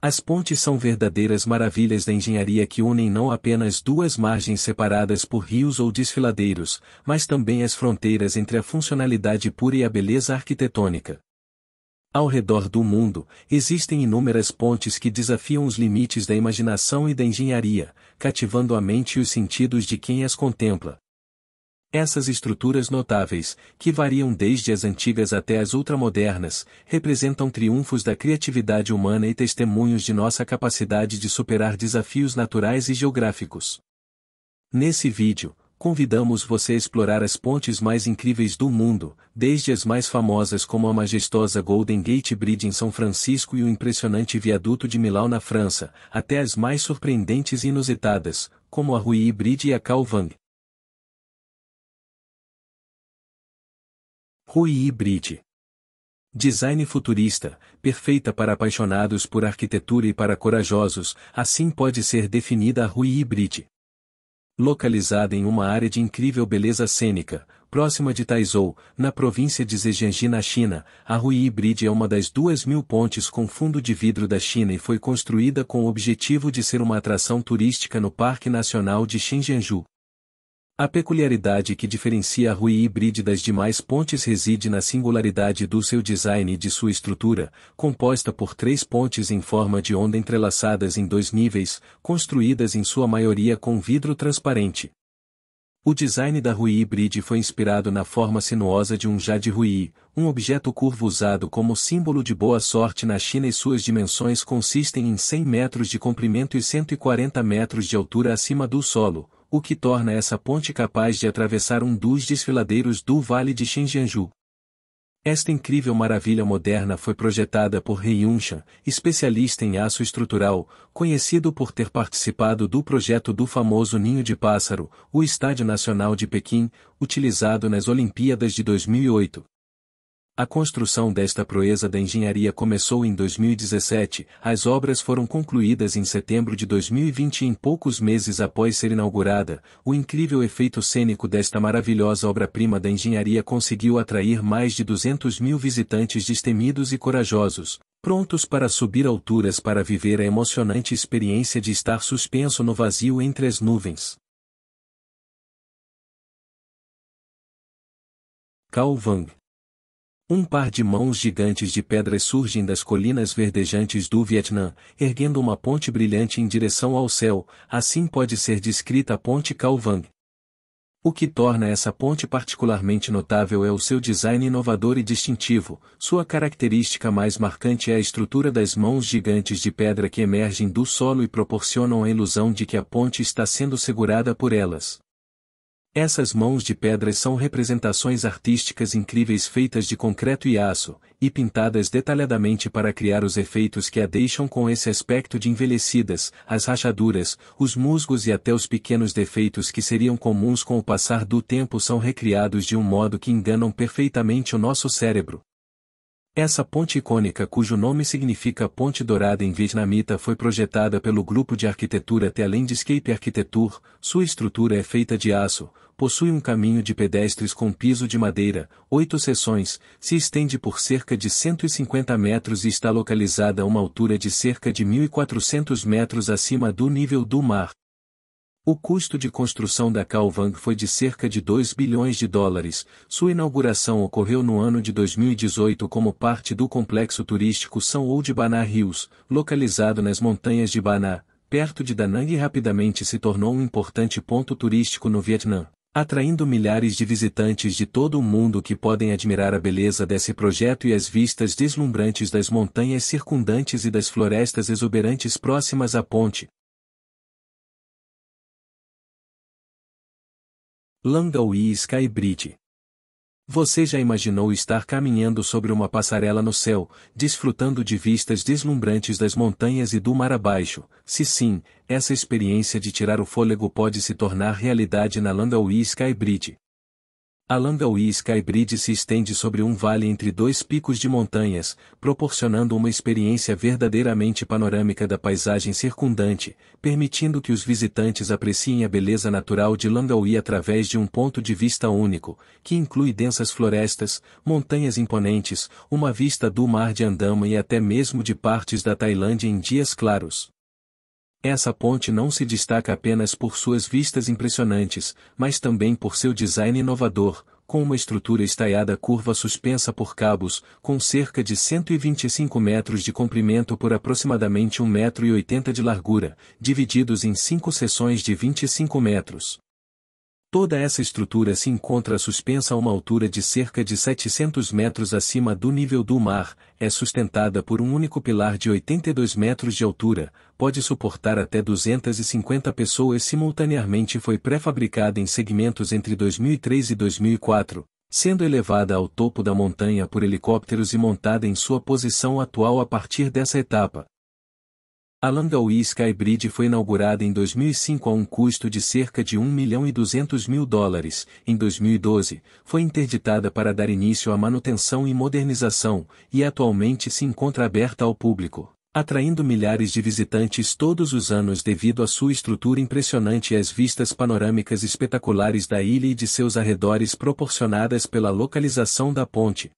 As pontes são verdadeiras maravilhas da engenharia que unem não apenas duas margens separadas por rios ou desfiladeiros, mas também as fronteiras entre a funcionalidade pura e a beleza arquitetônica. Ao redor do mundo, existem inúmeras pontes que desafiam os limites da imaginação e da engenharia, cativando a mente e os sentidos de quem as contempla. Essas estruturas notáveis, que variam desde as antigas até as ultramodernas, representam triunfos da criatividade humana e testemunhos de nossa capacidade de superar desafios naturais e geográficos. Nesse vídeo, convidamos você a explorar as pontes mais incríveis do mundo, desde as mais famosas como a majestosa Golden Gate Bridge em São Francisco e o impressionante Viaduto de Milão na França, até as mais surpreendentes e inusitadas, como a Ruyi Bridge e a Khao Vang. Ruyi Bridge. Design futurista, perfeita para apaixonados por arquitetura e para corajosos, assim pode ser definida a Ruyi Bridge. Localizada em uma área de incrível beleza cênica, próxima de Taizhou, na província de Zhejiang na China, a Ruyi Bridge é uma das 2.000 pontes com fundo de vidro da China e foi construída com o objetivo de ser uma atração turística no Parque Nacional de Xinjiang. A peculiaridade que diferencia a Ruyi Bridge das demais pontes reside na singularidade do seu design e de sua estrutura, composta por 3 pontes em forma de onda entrelaçadas em 2 níveis, construídas em sua maioria com vidro transparente. O design da Ruyi Bridge foi inspirado na forma sinuosa de um jade ruyi, um objeto curvo usado como símbolo de boa sorte na China e suas dimensões consistem em 100 metros de comprimento e 140 metros de altura acima do solo, o que torna essa ponte capaz de atravessar um dos desfiladeiros do Vale de Xinjiang. Esta incrível maravilha moderna foi projetada por He Yunshan, especialista em aço estrutural, conhecido por ter participado do projeto do famoso Ninho de Pássaro, o Estádio Nacional de Pequim, utilizado nas Olimpíadas de 2008. A construção desta proeza da engenharia começou em 2017, as obras foram concluídas em setembro de 2020 e em poucos meses após ser inaugurada, o incrível efeito cênico desta maravilhosa obra-prima da engenharia conseguiu atrair mais de 200.000 visitantes destemidos e corajosos, prontos para subir alturas para viver a emocionante experiência de estar suspenso no vazio entre as nuvens. Khao Vang. Um par de mãos gigantes de pedras surgem das colinas verdejantes do Vietnã, erguendo uma ponte brilhante em direção ao céu, assim pode ser descrita a ponte Khao Vang. O que torna essa ponte particularmente notável é o seu design inovador e distintivo, sua característica mais marcante é a estrutura das mãos gigantes de pedra que emergem do solo e proporcionam a ilusão de que a ponte está sendo segurada por elas. Essas mãos de pedras são representações artísticas incríveis feitas de concreto e aço, e pintadas detalhadamente para criar os efeitos que a deixam com esse aspecto de envelhecidas, as rachaduras, os musgos e até os pequenos defeitos que seriam comuns com o passar do tempo são recriados de um modo que enganam perfeitamente o nosso cérebro. Essa ponte icônica cujo nome significa Ponte Dourada em vietnamita foi projetada pelo grupo de arquitetura The Landscape Architecture, sua estrutura é feita de aço, possui um caminho de pedestres com piso de madeira, 8 seções, se estende por cerca de 150 metros e está localizada a uma altura de cerca de 1.400 metros acima do nível do mar. O custo de construção da Khao Vang foi de cerca de 2 bilhões de dólares. Sua inauguração ocorreu no ano de 2018 como parte do complexo turístico São Ou de Ba Na Hills, localizado nas montanhas de Ba Na, perto de Da Nang e rapidamente se tornou um importante ponto turístico no Vietnã, atraindo milhares de visitantes de todo o mundo que podem admirar a beleza desse projeto e as vistas deslumbrantes das montanhas circundantes e das florestas exuberantes próximas à ponte. Langkawi Sky Bridge. Você já imaginou estar caminhando sobre uma passarela no céu, desfrutando de vistas deslumbrantes das montanhas e do mar abaixo? Se sim, essa experiência de tirar o fôlego pode se tornar realidade na Langkawi Sky Bridge. A Langkawi Sky Bridge se estende sobre um vale entre dois picos de montanhas, proporcionando uma experiência verdadeiramente panorâmica da paisagem circundante, permitindo que os visitantes apreciem a beleza natural de Langkawi através de um ponto de vista único, que inclui densas florestas, montanhas imponentes, uma vista do Mar de Andaman e até mesmo de partes da Tailândia em dias claros. Essa ponte não se destaca apenas por suas vistas impressionantes, mas também por seu design inovador, com uma estrutura estaiada curva suspensa por cabos, com cerca de 125 metros de comprimento por aproximadamente 1,80 m de largura, divididos em 5 seções de 25 metros. Toda essa estrutura se encontra suspensa a uma altura de cerca de 700 metros acima do nível do mar, é sustentada por um único pilar de 82 metros de altura, pode suportar até 250 pessoas simultaneamente e foi pré-fabricada em segmentos entre 2003 e 2004, sendo elevada ao topo da montanha por helicópteros e montada em sua posição atual a partir dessa etapa. A Langkawi Sky Bridge foi inaugurada em 2005 a um custo de cerca de $1.200.000. Em 2012, foi interditada para dar início à manutenção e modernização, e atualmente se encontra aberta ao público, atraindo milhares de visitantes todos os anos devido à sua estrutura impressionante e às vistas panorâmicas espetaculares da ilha e de seus arredores proporcionadas pela localização da ponte.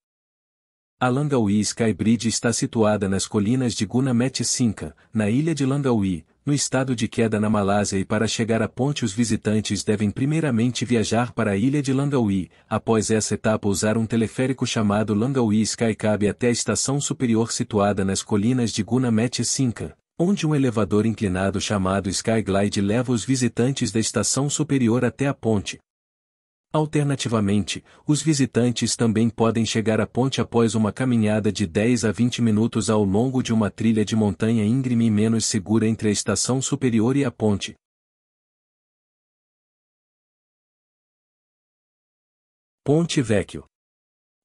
A Langkawi Sky Bridge está situada nas colinas de Gunung Singka, na ilha de Langkawi, no estado de Kedah na Malásia, e para chegar à ponte os visitantes devem primeiramente viajar para a ilha de Langkawi, após essa etapa usar um teleférico chamado Langkawi Sky Cab até a estação superior situada nas colinas de Gunung Singka, onde um elevador inclinado chamado Sky Glide leva os visitantes da estação superior até a ponte. Alternativamente, os visitantes também podem chegar à ponte após uma caminhada de 10 a 20 minutos ao longo de uma trilha de montanha íngreme e menos segura entre a estação superior e a ponte. Ponte Vecchio.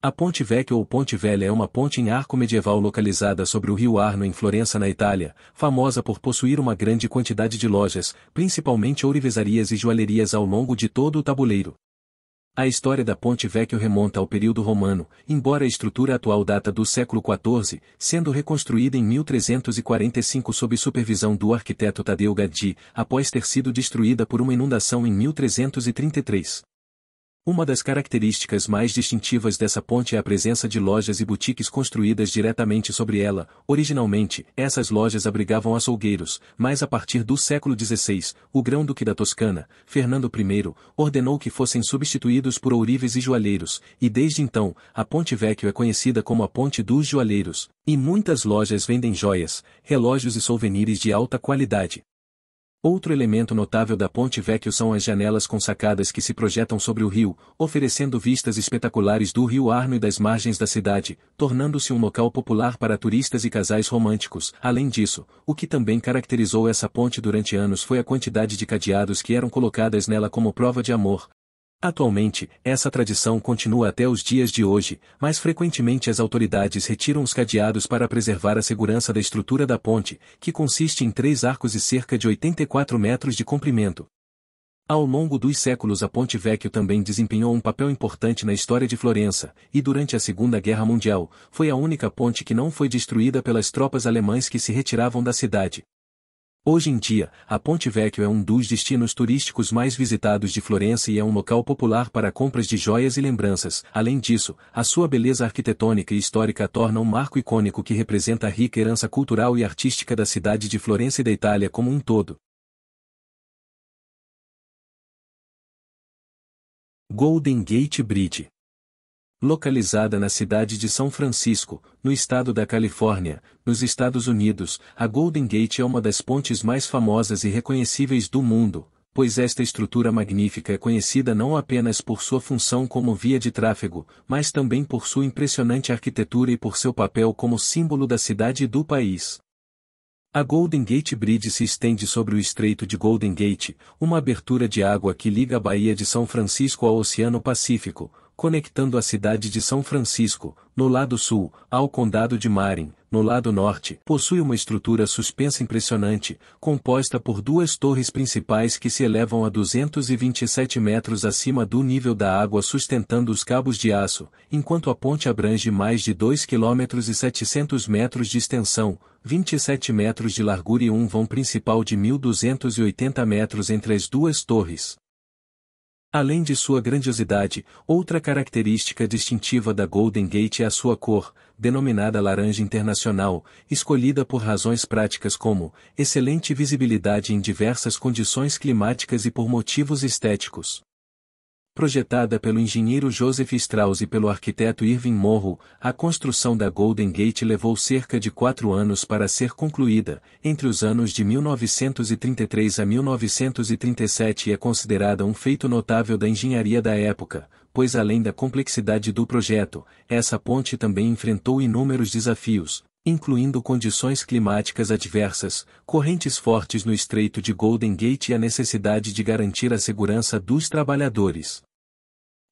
A Ponte Vecchio ou Ponte Velha é uma ponte em arco medieval localizada sobre o rio Arno em Florença, na Itália, famosa por possuir uma grande quantidade de lojas, principalmente ourivezarias e joalherias ao longo de todo o tabuleiro. A história da Ponte Vecchio remonta ao período romano, embora a estrutura atual data do século XIV, sendo reconstruída em 1345 sob supervisão do arquiteto Taddeo Gaddi, após ter sido destruída por uma inundação em 1333. Uma das características mais distintivas dessa ponte é a presença de lojas e boutiques construídas diretamente sobre ela. Originalmente, essas lojas abrigavam açougueiros, mas a partir do século XVI, o grão-duque da Toscana, Fernando I, ordenou que fossem substituídos por ourives e joalheiros, e desde então, a Ponte Vecchio é conhecida como a Ponte dos Joalheiros, e muitas lojas vendem joias, relógios e souvenirs de alta qualidade. Outro elemento notável da Ponte Vecchio são as janelas com sacadas que se projetam sobre o rio, oferecendo vistas espetaculares do rio Arno e das margens da cidade, tornando-se um local popular para turistas e casais românticos. Além disso, o que também caracterizou essa ponte durante anos foi a quantidade de cadeados que eram colocadas nela como prova de amor. Atualmente, essa tradição continua até os dias de hoje, mas frequentemente as autoridades retiram os cadeados para preservar a segurança da estrutura da ponte, que consiste em 3 arcos e cerca de 84 metros de comprimento. Ao longo dos séculos a Ponte Vecchio também desempenhou um papel importante na história de Florença, e durante a Segunda Guerra Mundial, foi a única ponte que não foi destruída pelas tropas alemãs que se retiravam da cidade. Hoje em dia, a Ponte Vecchio é um dos destinos turísticos mais visitados de Florença e é um local popular para compras de joias e lembranças. Além disso, a sua beleza arquitetônica e histórica a torna um marco icônico que representa a rica herança cultural e artística da cidade de Florença e da Itália como um todo. Golden Gate Bridge. Localizada na cidade de São Francisco, no estado da Califórnia, nos Estados Unidos, a Golden Gate é uma das pontes mais famosas e reconhecíveis do mundo, pois esta estrutura magnífica é conhecida não apenas por sua função como via de tráfego, mas também por sua impressionante arquitetura e por seu papel como símbolo da cidade e do país. A Golden Gate Bridge se estende sobre o Estreito de Golden Gate, uma abertura de água que liga a Baía de São Francisco ao Oceano Pacífico, conectando a cidade de São Francisco, no lado sul, ao condado de Marin, no lado norte. Possui uma estrutura suspensa impressionante, composta por duas torres principais que se elevam a 227 metros acima do nível da água, sustentando os cabos de aço, enquanto a ponte abrange mais de 2 km e 700 metros de extensão, 27 metros de largura e um vão principal de 1.280 metros entre as duas torres. Além de sua grandiosidade, outra característica distintiva da Golden Gate é a sua cor, denominada laranja internacional, escolhida por razões práticas como excelente visibilidade em diversas condições climáticas e por motivos estéticos. Projetada pelo engenheiro Joseph Strauss e pelo arquiteto Irving Morrow, a construção da Golden Gate levou cerca de 4 anos para ser concluída, entre os anos de 1933 a 1937, e é considerada um feito notável da engenharia da época, pois além da complexidade do projeto, essa ponte também enfrentou inúmeros desafios, incluindo condições climáticas adversas, correntes fortes no Estreito de Golden Gate e a necessidade de garantir a segurança dos trabalhadores.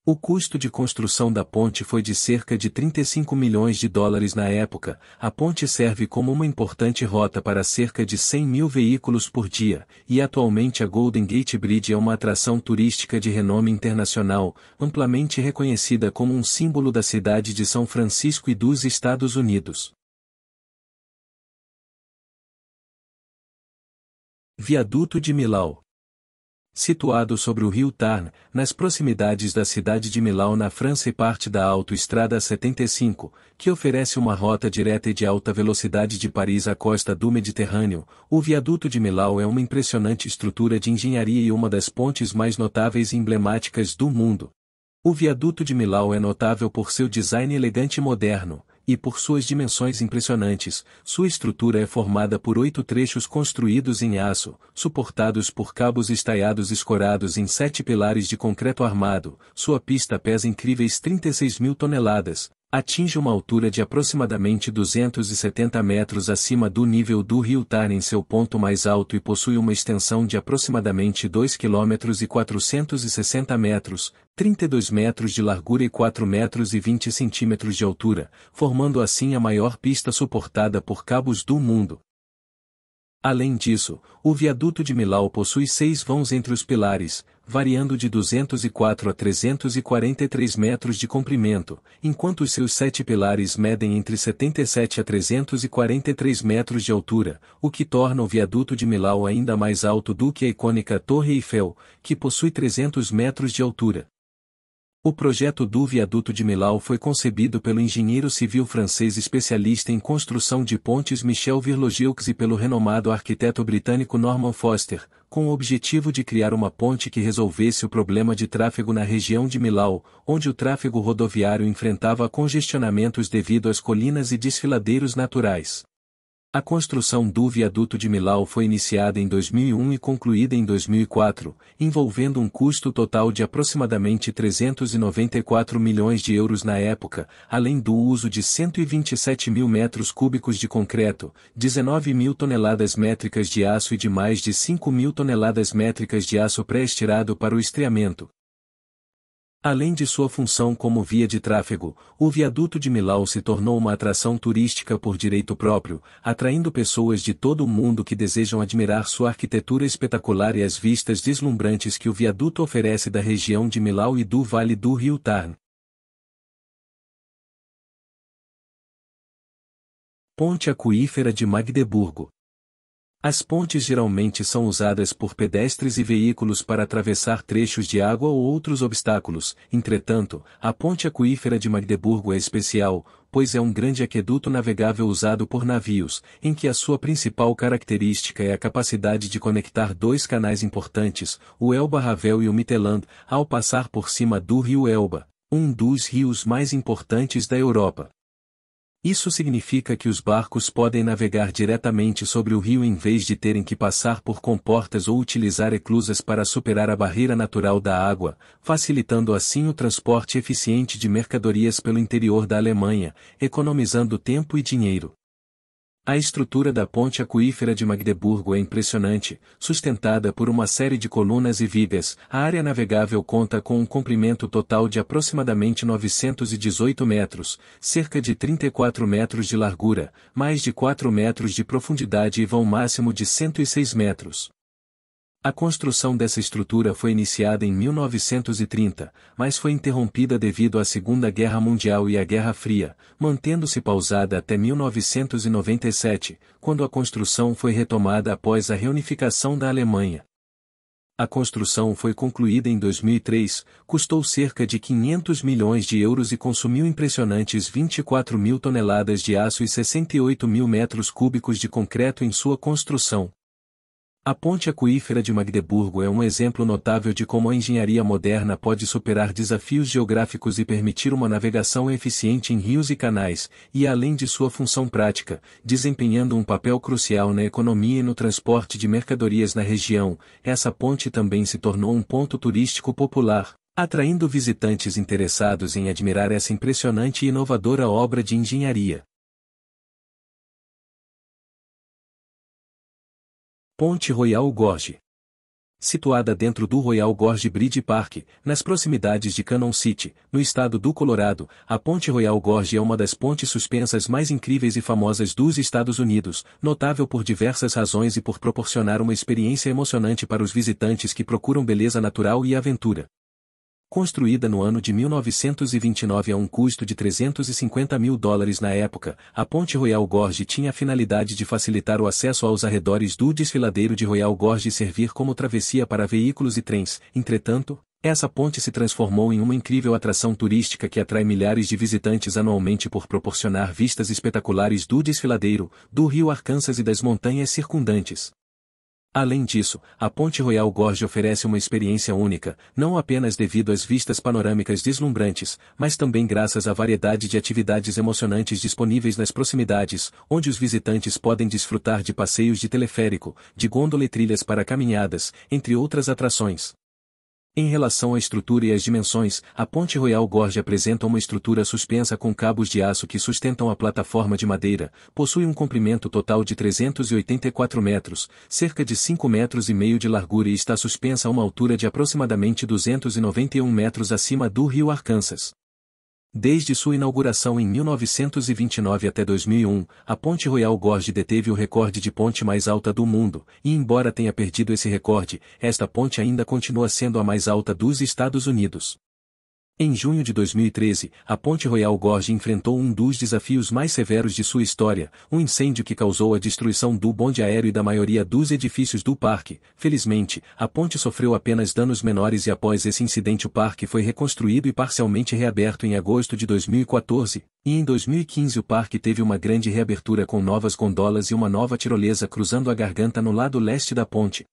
O custo de construção da ponte foi de cerca de 35 milhões de dólares na época. A ponte serve como uma importante rota para cerca de 100 mil veículos por dia, e atualmente a Golden Gate Bridge é uma atração turística de renome internacional, amplamente reconhecida como um símbolo da cidade de São Francisco e dos Estados Unidos. Viaduto de Millau. Situado sobre o rio Tarn, nas proximidades da cidade de Millau na França e parte da Autoestrada 75, que oferece uma rota direta e de alta velocidade de Paris à costa do Mediterrâneo, o Viaduto de Millau é uma impressionante estrutura de engenharia e uma das pontes mais notáveis e emblemáticas do mundo. O Viaduto de Millau é notável por seu design elegante e moderno, e por suas dimensões impressionantes. Sua estrutura é formada por 8 trechos construídos em aço, suportados por cabos estaiados escorados em 7 pilares de concreto armado. Sua pista pesa incríveis 36 mil toneladas, atinge uma altura de aproximadamente 270 metros acima do nível do rio Tarn em seu ponto mais alto e possui uma extensão de aproximadamente 2 km e 460 metros, 32 metros de largura e 4 metros e 20 centímetros de altura, formando assim a maior pista suportada por cabos do mundo. Além disso, o Viaduto de Millau possui 6 vãos entre os pilares, variando de 204 a 343 metros de comprimento, enquanto os seus 7 pilares medem entre 77 a 343 metros de altura, o que torna o Viaduto de Millau ainda mais alto do que a icônica Torre Eiffel, que possui 300 metros de altura. O projeto do Viaduto de Millau foi concebido pelo engenheiro civil francês especialista em construção de pontes Michel Virlogilx e pelo renomado arquiteto britânico Norman Foster, com o objetivo de criar uma ponte que resolvesse o problema de tráfego na região de Millau, onde o tráfego rodoviário enfrentava congestionamentos devido às colinas e desfiladeiros naturais. A construção do Viaduto de Millau foi iniciada em 2001 e concluída em 2004, envolvendo um custo total de aproximadamente 394 milhões de euros na época, além do uso de 127 mil metros cúbicos de concreto, 19 mil toneladas métricas de aço e de mais de 5 mil toneladas métricas de aço pré-estirado para o estreamento. Além de sua função como via de tráfego, o Viaduto de Millau se tornou uma atração turística por direito próprio, atraindo pessoas de todo o mundo que desejam admirar sua arquitetura espetacular e as vistas deslumbrantes que o viaduto oferece da região de Millau e do Vale do Rio Tarn. Ponte Aquífera de Magdeburgo. As pontes geralmente são usadas por pedestres e veículos para atravessar trechos de água ou outros obstáculos. Entretanto, a Ponte Aquífera de Magdeburgo é especial, pois é um grande aqueduto navegável usado por navios, em que a sua principal característica é a capacidade de conectar 2 canais importantes, o Elba-Ravel e o Mittelland, ao passar por cima do rio Elba, um dos rios mais importantes da Europa. Isso significa que os barcos podem navegar diretamente sobre o rio em vez de terem que passar por comportas ou utilizar eclusas para superar a barreira natural da água, facilitando assim o transporte eficiente de mercadorias pelo interior da Alemanha, economizando tempo e dinheiro. A estrutura da ponte aquífera de Magdeburgo é impressionante, sustentada por uma série de colunas e vigas. A área navegável conta com um comprimento total de aproximadamente 918 metros, cerca de 34 metros de largura, mais de 4 metros de profundidade e vão máximo de 106 metros. A construção dessa estrutura foi iniciada em 1930, mas foi interrompida devido à Segunda Guerra Mundial e à Guerra Fria, mantendo-se pausada até 1997, quando a construção foi retomada após a reunificação da Alemanha. A construção foi concluída em 2003, custou cerca de 500 milhões de euros e consumiu impressionantes 24 mil toneladas de aço e 68 mil metros cúbicos de concreto em sua construção. A ponte aquífera de Magdeburgo é um exemplo notável de como a engenharia moderna pode superar desafios geográficos e permitir uma navegação eficiente em rios e canais, e além de sua função prática, desempenhando um papel crucial na economia e no transporte de mercadorias na região, essa ponte também se tornou um ponto turístico popular, atraindo visitantes interessados em admirar essa impressionante e inovadora obra de engenharia. Ponte Royal Gorge. Situada dentro do Royal Gorge Bridge Park, nas proximidades de Cannon City, no estado do Colorado, a Ponte Royal Gorge é uma das pontes suspensas mais incríveis e famosas dos Estados Unidos, notável por diversas razões e por proporcionar uma experiência emocionante para os visitantes que procuram beleza natural e aventura. Construída no ano de 1929 a um custo de $350 mil na época, a Ponte Royal Gorge tinha a finalidade de facilitar o acesso aos arredores do desfiladeiro de Royal Gorge e servir como travessia para veículos e trens. Entretanto, essa ponte se transformou em uma incrível atração turística que atrai milhares de visitantes anualmente por proporcionar vistas espetaculares do desfiladeiro, do rio Arkansas e das montanhas circundantes. Além disso, a Ponte Royal Gorge oferece uma experiência única, não apenas devido às vistas panorâmicas deslumbrantes, mas também graças à variedade de atividades emocionantes disponíveis nas proximidades, onde os visitantes podem desfrutar de passeios de teleférico, de gôndola e trilhas para caminhadas, entre outras atrações. Em relação à estrutura e às dimensões, a Ponte Royal Gorge apresenta uma estrutura suspensa com cabos de aço que sustentam a plataforma de madeira, possui um comprimento total de 384 metros, cerca de 5,5 metros de largura e está suspensa a uma altura de aproximadamente 291 metros acima do rio Arkansas. Desde sua inauguração em 1929 até 2001, a Ponte Royal Gorge deteve o recorde de ponte mais alta do mundo, e embora tenha perdido esse recorde, esta ponte ainda continua sendo a mais alta dos Estados Unidos. Em junho de 2013, a Ponte Royal Gorge enfrentou um dos desafios mais severos de sua história, um incêndio que causou a destruição do bonde aéreo e da maioria dos edifícios do parque. Felizmente, a ponte sofreu apenas danos menores e após esse incidente o parque foi reconstruído e parcialmente reaberto em agosto de 2014, e em 2015 o parque teve uma grande reabertura com novas gondolas e uma nova tirolesa cruzando a garganta no lado leste da ponte.